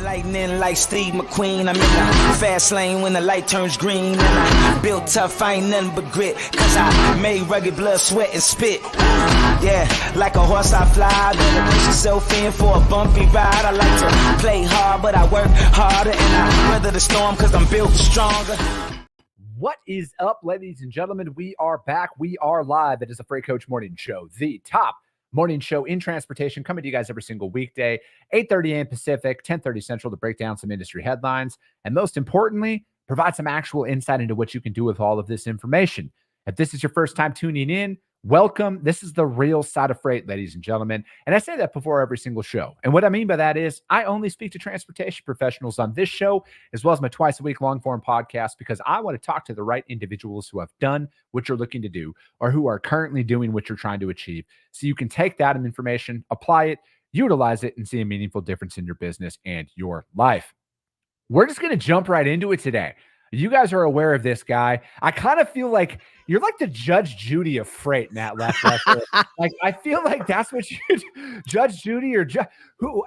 Lightning like Steve McQueen. I'm in the fast lane when the light turns green. And I built tough, I ain't nothing but grit. Cause I made rugged blood, sweat, and spit. Yeah, like a horse I fly. Better brace yourself in for a bumpy ride. I like to play hard, but I work harder. And I weather the storm cause I'm built stronger. What is up, ladies and gentlemen? We are back. We are live. It is the Freight Coach Morning Show, the top morning show in transportation, coming to you guys every single weekday, 8:30 a.m. Pacific, 10:30 Central, to break down some industry headlines, and most importantly, provide some actual insight into what you can do with all of this information. If this is your first time tuning in, welcome. This is the real side of freight, ladies and gentlemen. And I say that before every single show. And what I mean by that is I only speak to transportation professionals on this show, as well as my twice-a-week long-form podcast, because I want to talk to the right individuals who have done what you're looking to do or who are currently doing what you're trying to achieve. So you can take that information, apply it, utilize it, and see a meaningful difference in your business and your life. We're just going to jump right into it today. You guys are aware of this guy. I kind of feel like you're like the Judge Judy of freight, Matt Leffler. Like, I feel like that's what you, Judge Judy or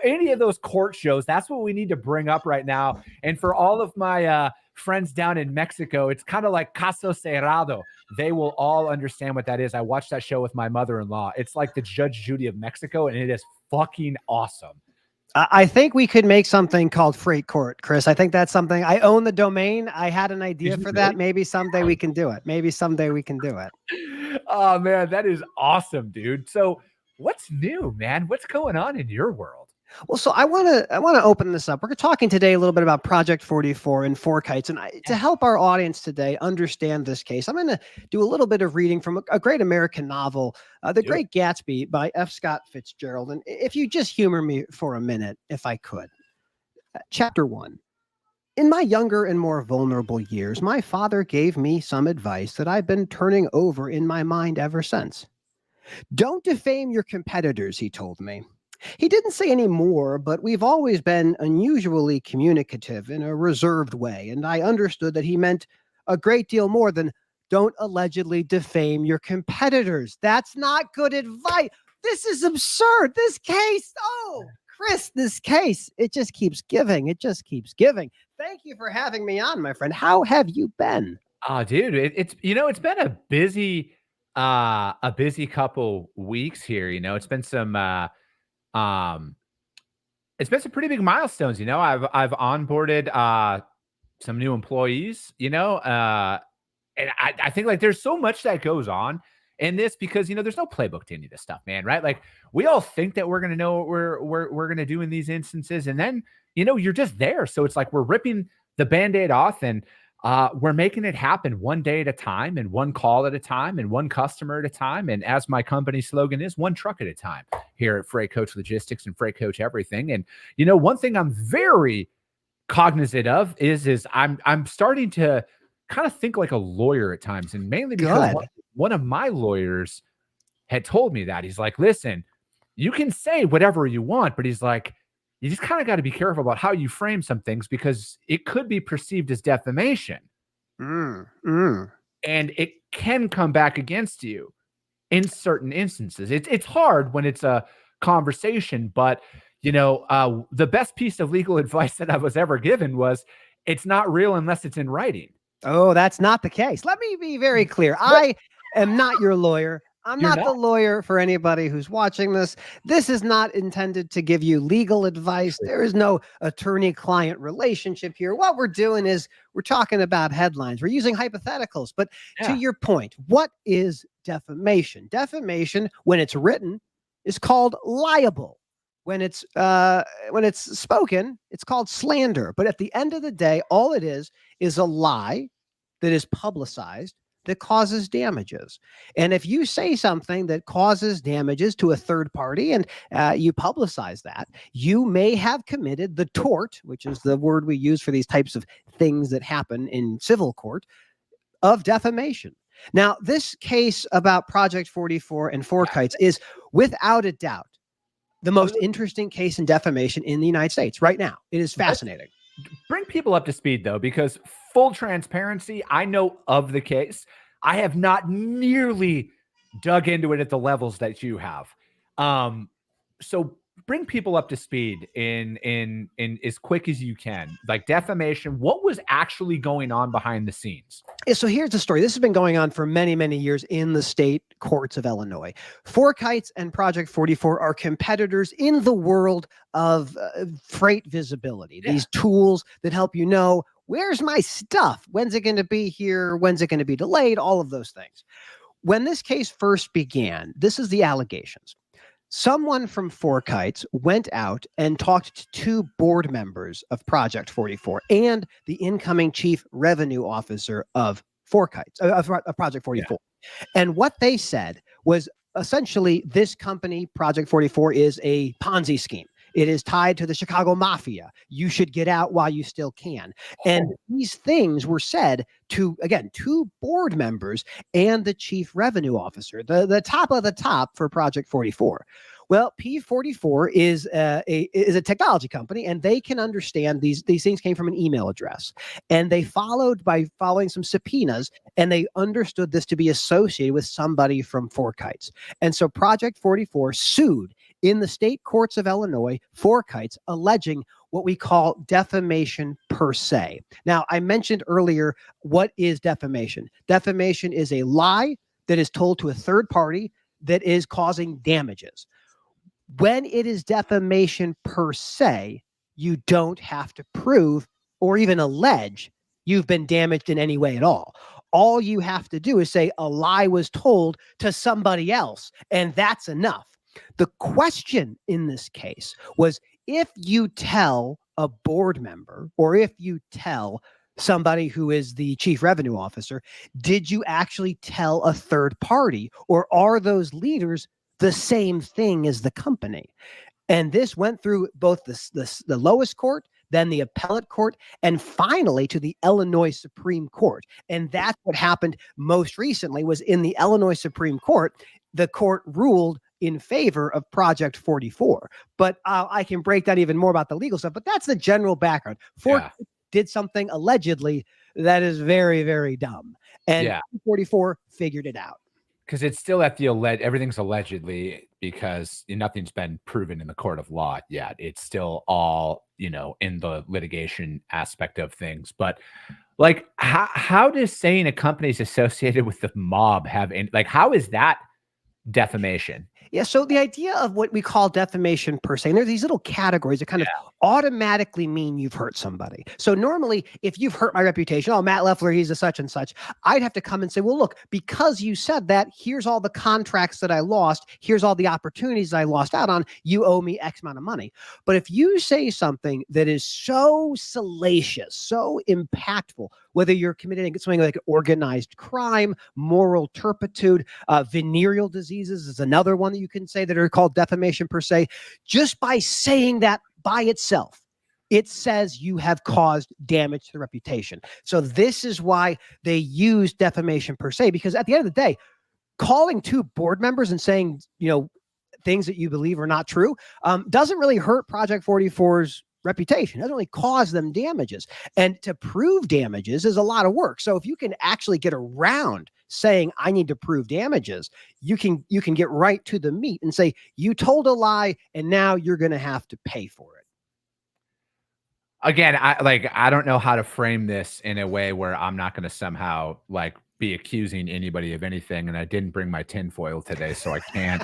any of those court shows, that's what we need to bring up right now. And for all of my friends down in Mexico, it's kind of like Caso Cerrado. They will all understand what that is. I watched that show with my mother-in-law. It's like the Judge Judy of Mexico, and it is fucking awesome. I think we could make something called Freight Court, Chris. I think that's something. I own the domain. I had an idea for that. Maybe someday we can do it. Oh, man, that is awesome, dude. So what's new, man? What's going on in your world? Well, so I want to open this up. We're talking today a little bit about Project 44 and Four Kites. And to help our audience today understand this case, I'm going to do a little bit of reading from a great American novel, The Great Gatsby by F. Scott Fitzgerald. And if you just humor me for a minute, if I could. Chapter 1. In my younger and more vulnerable years, my father gave me some advice that I've been turning over in my mind ever since. Don't defame your competitors, he told me. He didn't say any more, but we've always been unusually communicative in a reserved way, and I understood that he meant a great deal more than don't allegedly defame your competitors. That's not good advice. This is absurd. This case, Chris, this case, it just keeps giving. It just keeps giving. Thank you for having me on, my friend. How have you been? Oh, dude, it's been a busy couple weeks here. It's been some it's been some pretty big milestones. I've onboarded some new employees, and I think like there's so much that goes on in this because there's no playbook to any of this stuff, man, right? Like we all think that we're gonna know what we're gonna do in these instances, and then you're just there. So it's like we're ripping the Band-Aid off and we're making it happen one day at a time and one call at a time and one customer at a time. And as my company slogan is, one truck at a time here at Freight Coach Logistics and Freight Coach Everything. And, one thing I'm very cognizant of is I'm starting to kind of think like a lawyer at times. And mainly because one of my lawyers had told me that. He's like, listen, you can say whatever you want, but he's like, you just kind of got to be careful about how you frame some things because it could be perceived as defamation. And it can come back against you in certain instances. It's hard when it's a conversation, but the best piece of legal advice that I was ever given was it's not real unless it's in writing. Oh, that's not the case. Let me be very clear. I am not your lawyer. I'm not the lawyer for anybody who's watching this. This is not intended to give you legal advice. There is no attorney-client relationship here. What we're doing is we're talking about headlines. We're using hypotheticals. But to your point, what is defamation? Defamation, when it's written, is called liable. When it's spoken, it's called slander. But at the end of the day, all it is a lie that is publicized that causes damages. And if you say something that causes damages to a third party and you publicize that, you may have committed the tort, which is the word we use for these types of things that happen in civil court, of defamation. Now, this case about Project 44 and Four Kites is without a doubt the most interesting case in defamation in the United States right now. It is fascinating. Bring people up to speed, though, because full transparency, I know of the case. I have not nearly dug into it at the levels that you have. So bring people up to speed in as quick as you can. Like defamation, what was actually going on behind the scenes? So here's the story. This has been going on for many, many years in the state courts of Illinois. Forkites and Project 44 are competitors in the world of freight visibility. Yeah. These tools that help you know, where's my stuff? When's it going to be here? When's it going to be delayed? All of those things. When this case first began, this is the allegations. Someone from Forkites went out and talked to two board members of Project 44 and the incoming chief revenue officer of Forkites, of Project 44. Yeah. And what they said was essentially this company, Project 44, is a Ponzi scheme. It is tied to the Chicago Mafia. You should get out while you still can. And these things were said to, again, two board members and the chief revenue officer, the top of the top for Project 44. Well, P44 is a technology company, and they can understand these things came from an email address. And they following some subpoenas, and they understood this to be associated with somebody from Forkites. And so Project 44 sued in the state courts of Illinois, Forkites, alleging what we call defamation per se. Now, I mentioned earlier, what is defamation? Defamation is a lie that is told to a third party that is causing damages. When it is defamation per se, you don't have to prove or even allege you've been damaged in any way at all. All you have to do is say a lie was told to somebody else, and that's enough. The question in this case was, if you tell a board member or if you tell somebody who is the chief revenue officer, did you actually tell a third party, or are those leaders the same thing as the company? And this went through both the lowest court, then the appellate court, and finally to the Illinois Supreme Court. And that's what happened most recently, was in the Illinois Supreme Court, the court ruled in favor of Project 44. But I can break down even more about the legal stuff, but that's the general background. Forkites did something allegedly that is very, very dumb. And 44 figured it out. Because it's still at the everything's allegedly, because nothing's been proven in the court of law yet. It's still all, in the litigation aspect of things. But like, how does saying a company is associated with the mob have how is that defamation? Yeah, so the idea of what we call defamation per se, and there's these little categories that kind of automatically mean you've hurt somebody. So normally, if you've hurt my reputation, oh, Matt Leffler, he's a such and such, I'd have to come and say, well, look, because you said that, here's all the contracts that I lost, here's all the opportunities I lost out on, you owe me X amount of money. But if you say something that is so salacious, so impactful, whether you're committing something like organized crime, moral turpitude, venereal diseases is another one that you can say that are called defamation per se. Just by saying that by itself, it says you have caused damage to the reputation. So this is why they use defamation per se, because at the end of the day, calling two board members and saying, things that you believe are not true, doesn't really hurt Project 44's reputation. It doesn't really cause them damages. And to prove damages is a lot of work. So if you can actually get around saying, I need to prove damages, you can get right to the meat and say, you told a lie and now you're going to have to pay for it. Again, I don't know how to frame this in a way where I'm not going to somehow be accusing anybody of anything. And I didn't bring my tinfoil today, so I can't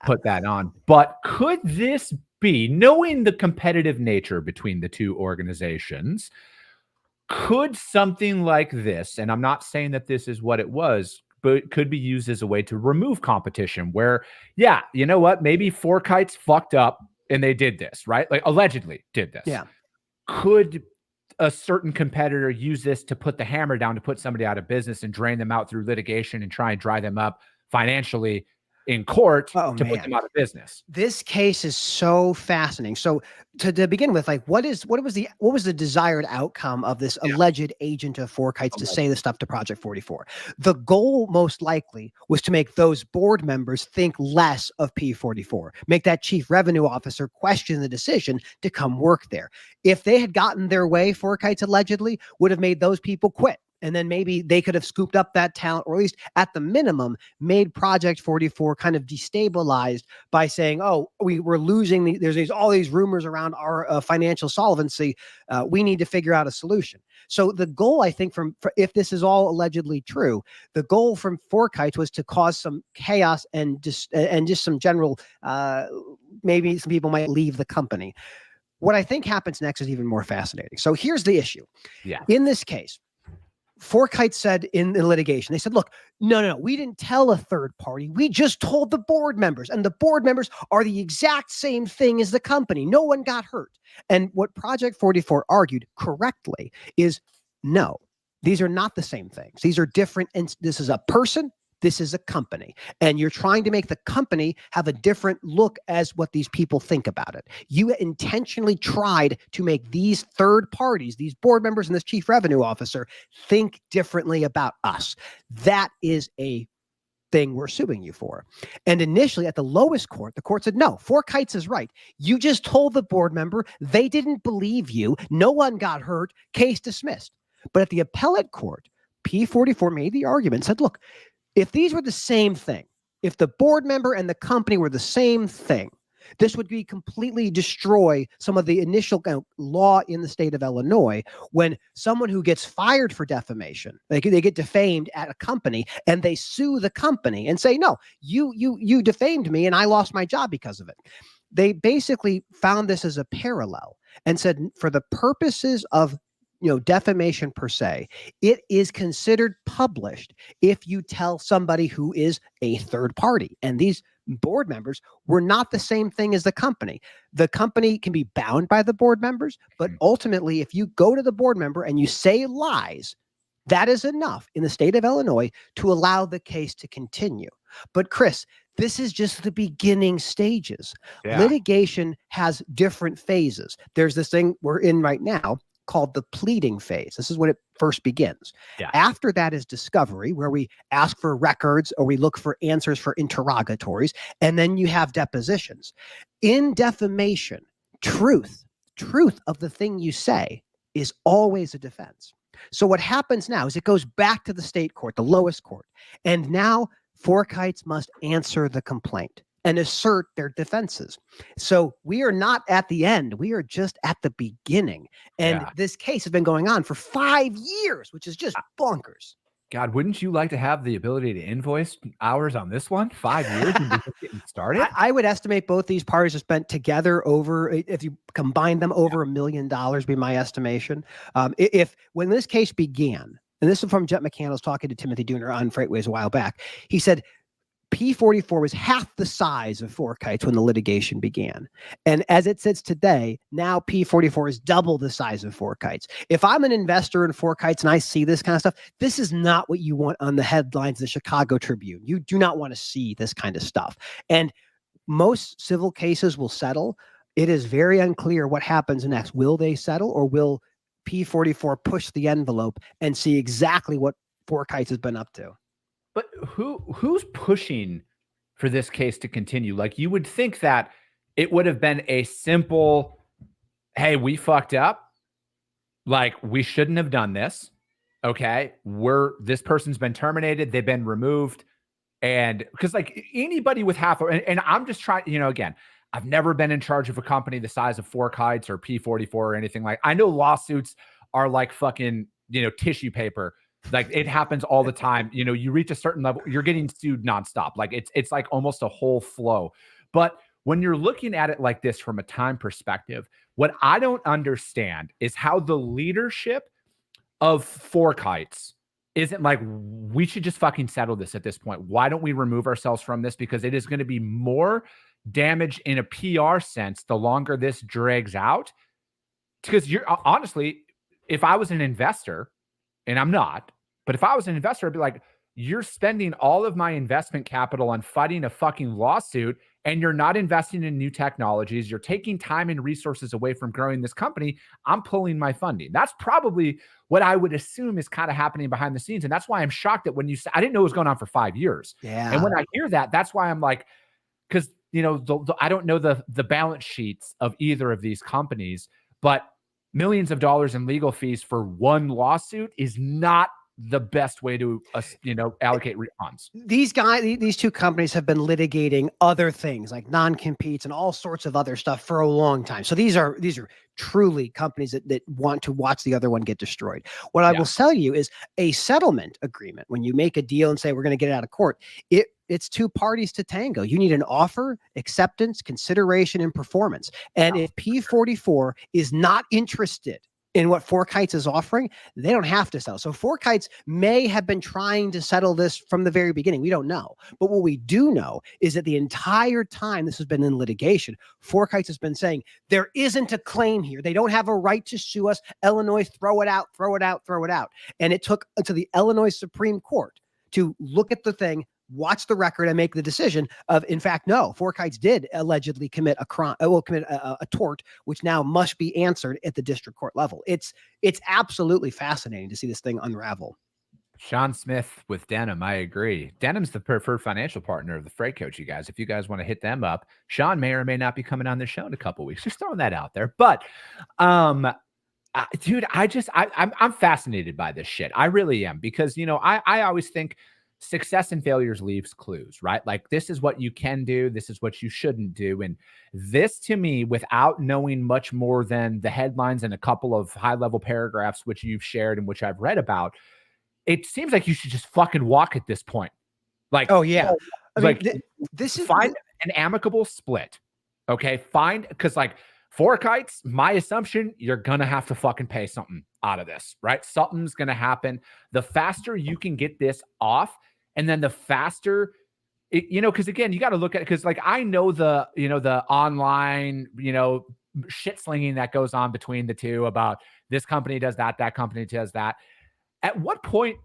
put that on. But could this be, knowing the competitive nature between the two organizations, could something like this, and I'm not saying that this is what it was, but it could be used as a way to remove competition where, you know what, maybe Forkites fucked up and they did this, right? Allegedly did this. Yeah. Could a certain competitor use this to put the hammer down to put somebody out of business and drain them out through litigation and try and dry them up financially in court to put them out of business? This case is so fascinating. So to begin with, what was the desired outcome of this alleged agent of Forkites to say this stuff to Project 44? The goal most likely was to make those board members think less of P44, make that chief revenue officer question the decision to come work there. If they had gotten their way, Forkites allegedly would have made those people quit. And then maybe they could have scooped up that talent, or at least at the minimum made Project 44 kind of destabilized by saying, oh, we're losing, there's all these rumors around our financial solvency. We need to figure out a solution. So the goal, I think, if this is all allegedly true, the goal from Forkites was to cause some chaos and just some general, maybe some people might leave the company. What I think happens next is even more fascinating. So here's the issue. Yeah. In this case, Forkites said in the litigation, they said, look, no, we didn't tell a third party. We just told the board members, and the board members are the exact same thing as the company. No one got hurt. And what Project 44 argued correctly is, no, these are not the same things. These are different. And this is a person. This is a company, and you're trying to make the company have a different look as what these people think about it. You intentionally tried to make these third parties, these board members and this chief revenue officer, think differently about us. That is a thing we're suing you for. And initially at the lowest court, the court said, no, Forkites is right. You just told the board member, they didn't believe you. No one got hurt. Case dismissed. But at the appellate court, P44 made the argument, said, look, if these were the same thing, if the board member and the company were the same thing, this would be completely destroy some of the initial law in the state of Illinois when someone who gets fired for defamation, they get defamed at a company and they sue the company and say, no, you defamed me and I lost my job because of it. They basically found this as a parallel and said, for the purposes of defamation per se, it is considered published if you tell somebody who is a third party. And these board members were not the same thing as the company. The company can be bound by the board members, but ultimately, if you go to the board member and you say lies, that is enough in the state of Illinois to allow the case to continue. But Chris, this is just the beginning stages. Yeah. Litigation has different phases. There's this thing we're in right now called the pleading phase. This is when it first begins. Yeah. After that is discovery, where we ask for records or we look for answers for interrogatories, and then you have depositions. In defamation, truth of the thing you say is always a defense. So what happens now is it goes back to the state court, the lowest court, and now Forkites must answer the complaint and assert their defenses. So we are not at the end. We are just at the beginning. And this case has been going on for 5 years, which is just bonkers. God, wouldn't you like to have the ability to invoice hours on this one? 5 years and just getting started? I would estimate both these parties have spent together over, if you combine them, over $1 million, be my estimation. When this case began, and this is from Jet McCann, I was talking to Timothy Dooner on Freightways a while back, he said, P44 was half the size of Forkites when the litigation began. And as it sits today, now P44 is double the size of Forkites. If I'm an investor in Forkites and I see this kind of stuff, this is not what you want on the headlines of the Chicago Tribune. You do not want to see this kind of stuff. And most civil cases will settle. It is very unclear what happens next. Will they settle, or will P44 push the envelope and see exactly what Forkites has been up to? But who's pushing for this case to continue? Like, you would think that it would have been a simple, hey, we fucked up. Like, we shouldn't have done this. Okay. This person's been terminated. They've been removed. And because like anybody with and I'm just trying, again, I've never been in charge of a company the size of Forkites or P44 or anything like. I know lawsuits are like fucking, tissue paper. Like, it happens all the time. You reach a certain level, you're getting sued nonstop. Like, it's like almost a whole flow. But when you're looking at it like this from a time perspective, what I don't understand is how the leadership of Forkites isn't like, we should just fucking settle this at this point. Why don't we remove ourselves from this? Because it is going to be more damage in a PR sense the longer this drags out. Because honestly, if I was an investor, and I'm not, but if I was an investor, I'd be like, you're spending all of my investment capital on fighting a fucking lawsuit, and you're not investing in new technologies. You're taking time and resources away from growing this company. I'm pulling my funding. That's probably what I would assume is kind of happening behind the scenes. And that's why I'm shocked that when you say, I didn't know it was going on for 5 years. Yeah. And when I hear that, that's why I'm like, because, I don't know the balance sheets of either of these companies, but millions of dollars in legal fees for one lawsuit is not the best way to, allocate funds. These two companies have been litigating other things like non-competes and all sorts of other stuff for a long time. So these are truly companies that want to watch the other one get destroyed. What I will tell you is a settlement agreement. When you make a deal and say, we're going to get it out of court, it's two parties to tango. You need an offer, acceptance, consideration, and performance. And if P44 is not interested in what Forkites is offering, they don't have to sell. So Forkites may have been trying to settle this from the very beginning. We don't know. But what we do know is that the entire time this has been in litigation, Forkites has been saying, there isn't a claim here. They don't have a right to sue us. Illinois, throw it out, throw it out, throw it out. And it took until the Illinois Supreme Court to look at the thing, watch the record, and make the decision of, in fact, no, Forkites did allegedly commit a crime, commit a tort, which now must be answered at the district court level. It's absolutely fascinating to see this thing unravel. Sean Smith with Denim, I agree. Denim's the preferred financial partner of the Freight Coach, you guys. If you guys want to hit them up, Sean may or may not be coming on the show in a couple weeks. Just throwing that out there. But, dude, I'm fascinated by this shit. I really am, because, I always think success and failures leaves clues, right? Like, this is what you can do. This is what you shouldn't do. And this, to me, without knowing much more than the headlines and a couple of high-level paragraphs, which you've shared and which I've read about, it seems like you should just fucking walk at this point. Like, oh yeah. I mean, this is find an amicable split. Okay. Because like Forkites, my assumption, you're going to have to fucking pay something out of this, right? Something's going to happen. The faster you can get this off, and then the faster, because again, you got to look at it, because like I know the online, shit slinging that goes on between the two about this company does that company does that. At what point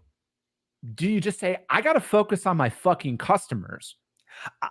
do you just say, I got to focus on my fucking customers?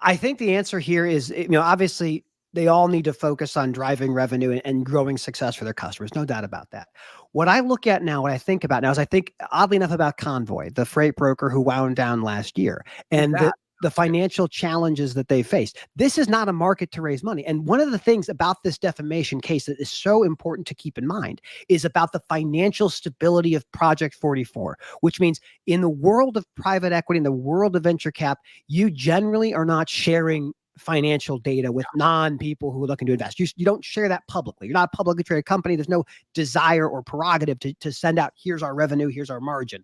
I think the answer here is, obviously they all need to focus on driving revenue and growing success for their customers. No doubt about that. What I look at now, what I think about now is I think oddly enough about Convoy, the freight broker who wound down last year, and the financial challenges that they faced. This is not a market to raise money. And one of the things about this defamation case that is so important to keep in mind is about the financial stability of Project 44, which means in the world of private equity, in the world of venture cap, you generally are not sharing financial data with non-people who are looking to invest. You don't share that publicly. You're not a publicly traded company. There's no desire or prerogative to send out, here's our revenue, here's our margin.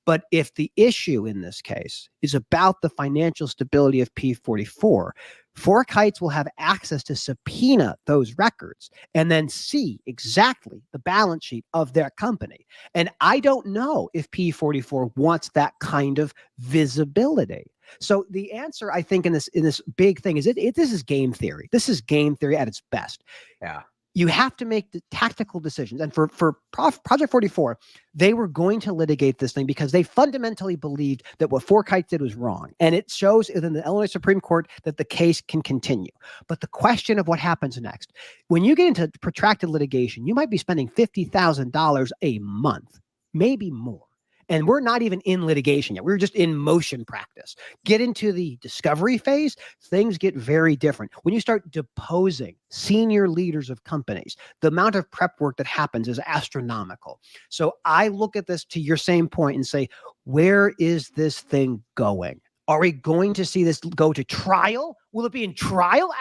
But if the issue in this case is about the financial stability of P44, Forkites will have access to subpoena those records and then see exactly the balance sheet of their company. And I don't know if P44 wants that kind of visibility. So the answer, I think, in this big thing is this is game theory. This is game theory at its best. Yeah. You have to make the tactical decisions. And for Project 44, they were going to litigate this thing because they fundamentally believed that what Forkites did was wrong. And it shows in the Illinois Supreme Court that the case can continue. But the question of what happens next, when you get into protracted litigation, you might be spending $50,000 a month, maybe more. And we're not even in litigation yet. We're just in motion practice. Get into the discovery phase, things get very different. When you start deposing senior leaders of companies, the amount of prep work that happens is astronomical. So I look at this to your same point and say, where is this thing going? Are we going to see this go to trial? Will it be in trial?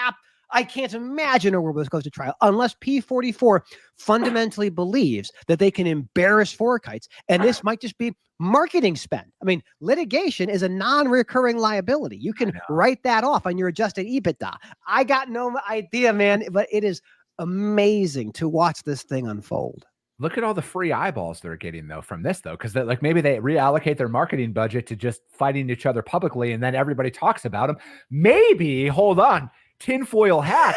I can't imagine a world where this goes to trial unless P44 fundamentally believes that they can embarrass Forkites. And this might just be marketing spend. I mean, litigation is a non-recurring liability. You can write that off on your adjusted EBITDA. I got no idea, man, but it is amazing to watch this thing unfold. Look at all the free eyeballs they're getting though from this though, because like maybe they reallocate their marketing budget to just fighting each other publicly, and then everybody talks about them. Maybe, hold on, tinfoil hat.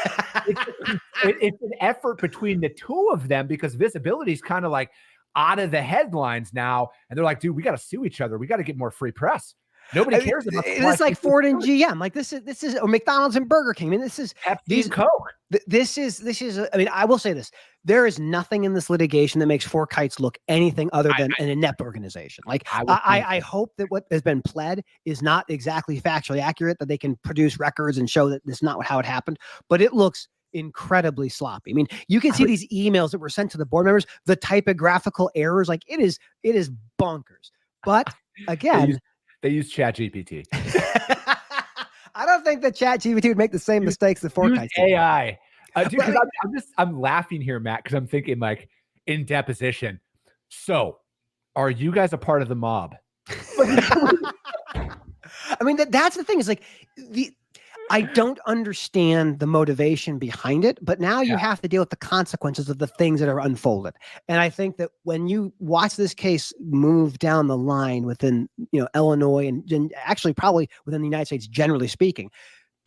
It's an effort between the two of them because visibility is kind of like out of the headlines now, and they're like, dude, we got to sue each other. We got to get more free press. Nobody cares about it's like Ford and GM. Like this is or McDonald's and Burger King. I mean, this is these Coke. This is. I mean, I will say this: there is nothing in this litigation that makes Forkites look anything other than an inept organization. Like I hope that what has been pled is not exactly factually accurate, that they can produce records and show that this is not how it happened. But it looks incredibly sloppy. I mean, you can see these emails that were sent to the board members, the typographical errors. Like it is bonkers. But again, they use ChatGPT. I don't think that ChatGPT would make the same mistakes that Use Forkites do. AI. Dude, because I'm laughing here, Matt, because I'm thinking like in deposition. So, are you guys a part of the mob? I mean, that's the thing is like I don't understand the motivation behind it, but now you have to deal with the consequences of the things that are unfolded. And I think that when you watch this case move down the line within, Illinois and actually probably within the United States, generally speaking,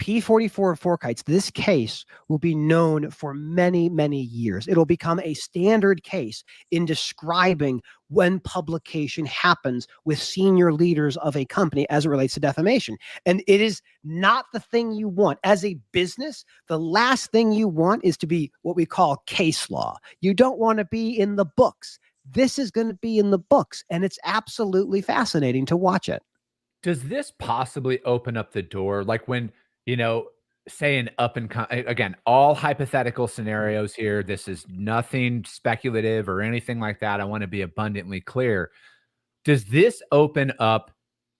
P44 Forkites, this case will be known for many, many years. It'll become a standard case in describing when publication happens with senior leaders of a company as it relates to defamation. And it is not the thing you want. As a business, the last thing you want is to be what we call case law. You don't want to be in the books. This is going to be in the books, and it's absolutely fascinating to watch it. Does this possibly open up the door? Like when, say an again, all hypothetical scenarios here. This is nothing speculative or anything like that. I want to be abundantly clear. Does this open up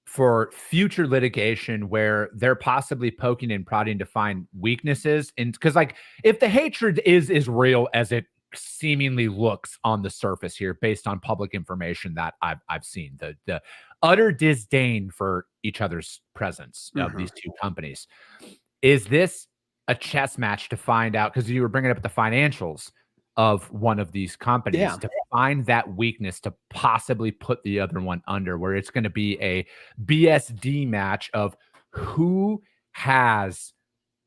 for future litigation where they're possibly poking and prodding to find weaknesses? And because like if the hatred is as real as it seemingly looks on the surface here based on public information that I've seen, the utter disdain for each other's presence of these two companies. Is this a chess match to find out? Because you were bringing up the financials of one of these companies to find that weakness to possibly put the other one under, where it's going to be a BSD match of who has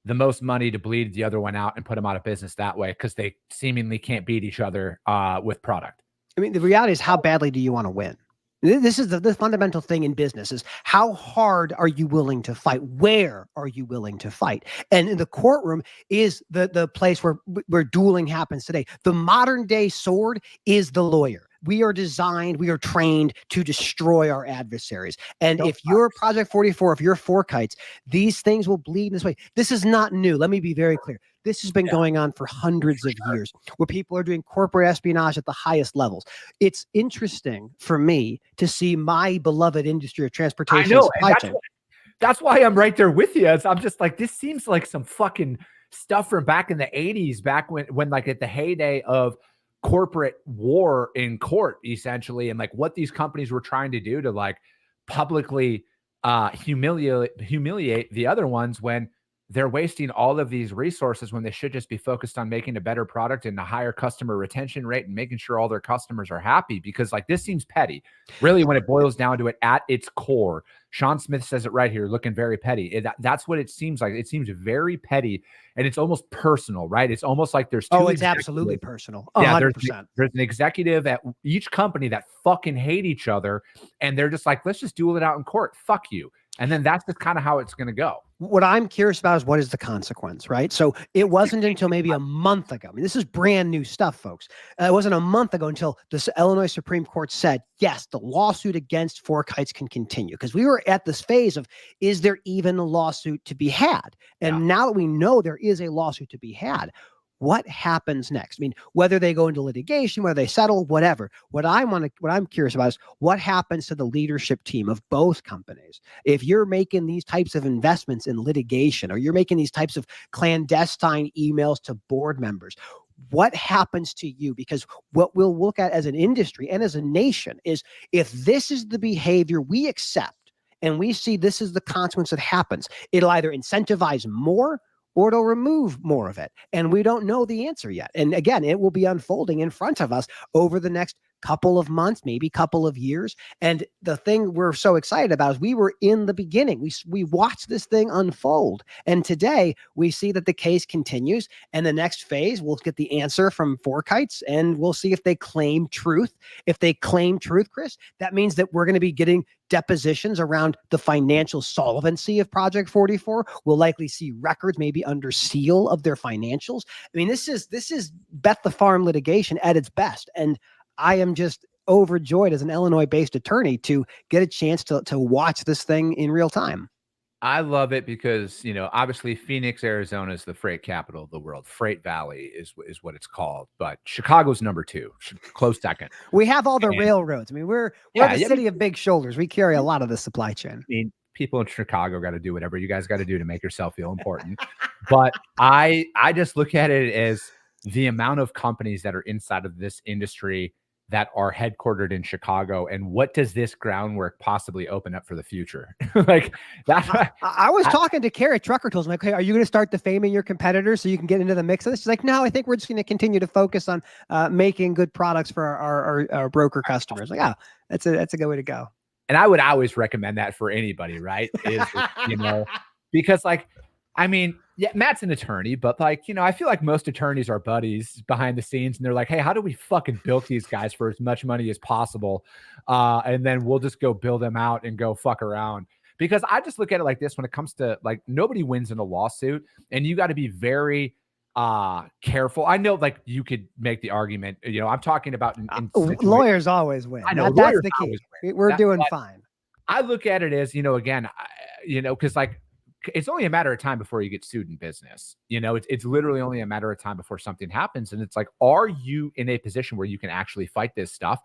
the most money to bleed the other one out and put them out of business that way, because they seemingly can't beat each other with product. I mean, the reality is, how badly do you want to win? This is the fundamental thing in business is how hard are you willing to fight? Where are you willing to fight? And in the courtroom is the place where dueling happens today. The modern day sword is the lawyer. We are trained to destroy our adversaries. And if you're Project 44, if you're Forkites, these things will bleed in this way. This is not new. Let me be very clear. This has been going on for hundreds of years, where people are doing corporate espionage at the highest levels. It's interesting for me to see my beloved industry of transportation. I know, that's why I'm right there with you. I'm just like, this seems like some fucking stuff from back in the 80s, back when like at the heyday of corporate war in court, essentially, and like what these companies were trying to do to like publicly humiliate the other ones when they're wasting all of these resources when they should just be focused on making a better product and a higher customer retention rate and making sure all their customers are happy. Because like this seems petty, really, when it boils down to it at its core. Sean Smith says it right here, looking very petty. That's what it seems like. It seems very petty, and it's almost personal, right? It's almost like there's two. Oh, it's absolutely personal. 100%. There's an executive at each company that fucking hate each other, and they're just like, let's just duel it out in court. Fuck you. And then that's just kind of how it's going to go. What I'm curious about is what is the consequence, right? So it wasn't until maybe a month ago. I mean, this is brand new stuff, folks. It wasn't a month ago until the Illinois Supreme Court said, yes, the lawsuit against Forkites can continue. Because we were at this phase of, is there even a lawsuit to be had? And now that we know there is a lawsuit to be had, what happens next? I mean, whether they go into litigation, whether they settle, whatever. What I'm curious about is what happens to the leadership team of both companies. If you're making these types of investments in litigation, or you're making these types of clandestine emails to board members, what happens to you? Because what we'll look at as an industry and as a nation is, if this is the behavior we accept and we see this is the consequence that happens, it'll either incentivize more or it'll remove more of it. And we don't know the answer yet. And again, it will be unfolding in front of us over the next couple of months, maybe couple of years. And the thing we're so excited about is we were in the beginning. We watched this thing unfold. And today we see that the case continues. And the next phase, we'll get the answer from Forkites, and we'll see if they claim truth. If they claim truth, Chris, that means that we're going to be getting depositions around the financial solvency of Project 44. We'll likely see records maybe under seal of their financials. I mean, this is bet the farm litigation at its best. And I am just overjoyed as an Illinois-based attorney to get a chance to watch this thing in real time. I love it because, obviously Phoenix, Arizona is the freight capital of the world. Freight Valley is what it's called, but Chicago's number 2, close second. We have all the And railroads. I mean, we're the city of big shoulders. We carry a lot of the supply chain. I mean, people in Chicago got to do whatever you guys got to do to make yourself feel important. But I just look at it as the amount of companies that are inside of this industry that are headquartered in Chicago, and what does this groundwork possibly open up for the future? Like that. I was talking to Carrie Trucker Tools. I'm like, hey, are you going to start defaming your competitors so you can get into the mix of this? She's like, no, I think we're just going to continue to focus on making good products for our broker customers. Like, that's a good way to go. And I would always recommend that for anybody, right? Because I mean, yeah, Matt's an attorney, but I feel like most attorneys are buddies behind the scenes, and they're like, hey, how do we fucking bilk these guys for as much money as possible? And then we'll just go bill them out and go fuck around. Because I just look at it like this: when it comes to nobody wins in a lawsuit, and you got to be very careful. I know you could make the argument, I'm talking about lawyers always win. I know that's the key. We're doing fine. I look at it as, again, because it's only a matter of time before you get sued in business. It's literally only a matter of time before something happens. And it's like, are you in a position where you can actually fight this stuff?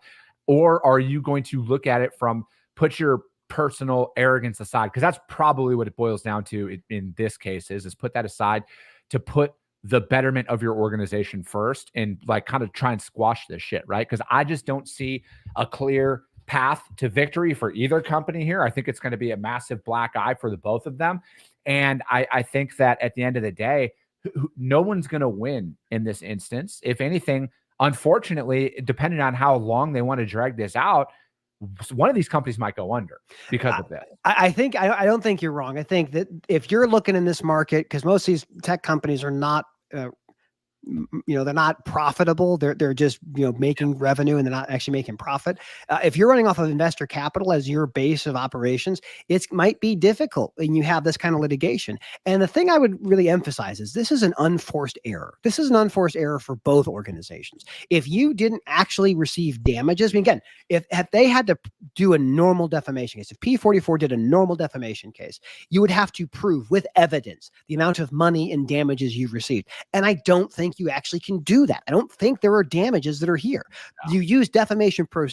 Or are you going to look at it from put your personal arrogance aside? Because that's probably what it boils down to in this case is put that aside to put the betterment of your organization first and kind of try and squash this shit, right? Because I just don't see a clear path to victory for either company here. I think it's going to be a massive black eye for the both of them. And I think that at the end of the day, no one's going to win in this instance. If anything, unfortunately, depending on how long they want to drag this out, one of these companies might go under because of this. I don't think you're wrong. I think that if you're looking in this market, because most of these tech companies are not they're not profitable. They're just, making revenue and they're not actually making profit. If you're running off of investor capital as your base of operations, it might be difficult and you have this kind of litigation. And the thing I would really emphasize is this is an unforced error. This is an unforced error for both organizations. If you didn't actually receive damages, I mean, again, if they had to do a normal defamation case, if P44 did a normal defamation case, you would have to prove with evidence the amount of money and damages you've received. And I don't think you actually can do that. I don't think there are damages that are here. No. You use defamation per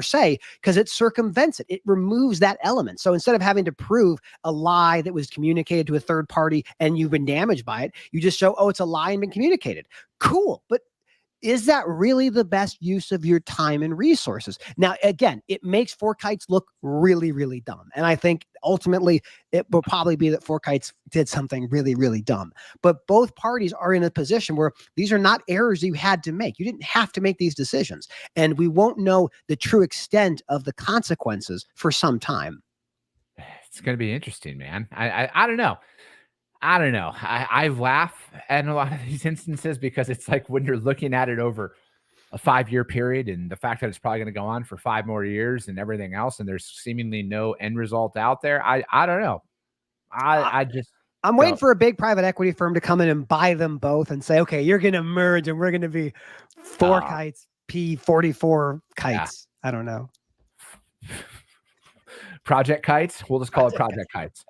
se because it circumvents it. It removes that element. So instead of having to prove a lie that was communicated to a third party and you've been damaged by it, you just show, it's a lie and been communicated. Cool. But is that really the best use of your time and resources? Now, again, it makes Four Kites look really, really dumb. And I think ultimately it will probably be that Four Kites did something really, really dumb. But both parties are in a position where these are not errors you had to make. You didn't have to make these decisions. And we won't know the true extent of the consequences for some time. It's going to be interesting, man. I don't know. I laugh at a lot of these instances because it's like when you're looking at it over a 5-year period and the fact that it's probably going to go on for 5 more years and everything else, and there's seemingly no end result out there. I don't know. I'm waiting for a big private equity firm to come in and buy them both and say, okay, you're going to merge and we're going to be Four Kites, P44 Kites. Yeah. I don't know. Project Kites. We'll just call it Project Kites.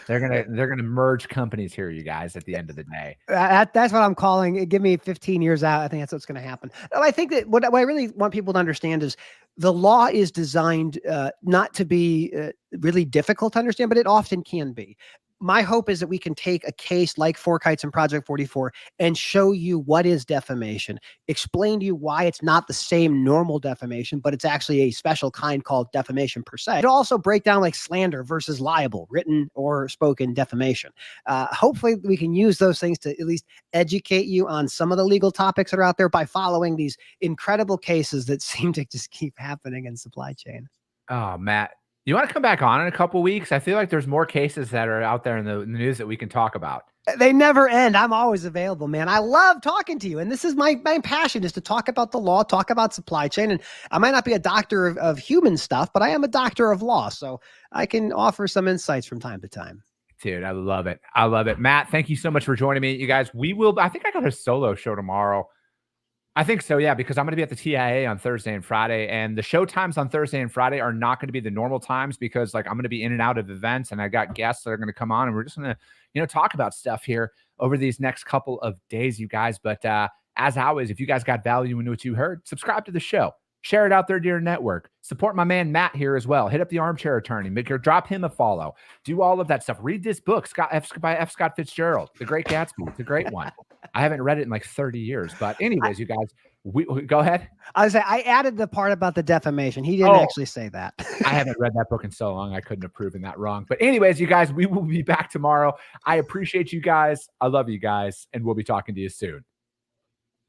They're gonna merge companies here, you guys. At the end of the day, that's what I'm calling it. Give me 15 years out. I think that's what's going to happen. I think that what I really want people to understand is the law is designed not to be really difficult to understand, but it often can be. My hope is that we can take a case like Four Kites and Project 44 and show you what is defamation, explain to you why it's not the same normal defamation, but it's actually a special kind called defamation per se. It'll also break down slander versus libel, written or spoken defamation. Hopefully we can use those things to at least educate you on some of the legal topics that are out there by following these incredible cases that seem to just keep happening in supply chain. Oh, Matt. You want to come back on in a couple weeks? I feel like there's more cases that are out there in the news that we can talk about. They never end. I'm always available, man. I love talking to you. And this is my passion, is to talk about the law, talk about supply chain. And I might not be a doctor of human stuff, but I am a doctor of law. So I can offer some insights from time to time. Dude, I love it. I love it. Matt, thank you so much for joining me. You guys, I think I got a solo show tomorrow. I think so, yeah, because I'm going to be at the TIA on Thursday and Friday, and the show times on Thursday and Friday are not going to be the normal times because like I'm going to be in and out of events, and I got guests that are going to come on, and we're just going to, talk about stuff here over these next couple of days, you guys. But as always, if you guys got value in what you heard, subscribe to the show. Share it out there to your network. Support my man Matt here as well. Hit up the Armchair Attorney. Drop him a follow. Do all of that stuff. Read this book, by F. Scott Fitzgerald, The Great Gatsby. It's a great one. I haven't read it in like 30 years. But anyways, you guys, we go ahead. I added the part about the defamation. He didn't actually say that. I haven't read that book in so long. I couldn't have proven that wrong. But anyways, you guys, we will be back tomorrow. I appreciate you guys. I love you guys. And we'll be talking to you soon.